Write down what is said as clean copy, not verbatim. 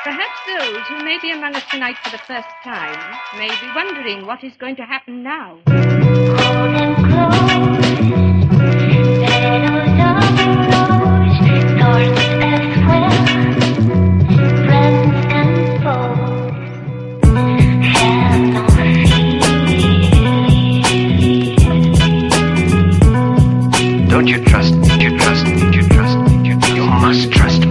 Perhaps those who may be among us tonight for the first time may be wondering what is going to happen now. Hold them close, petals of a rose, thorns as well, friends and foes have no fear. Don't you trust, you must trust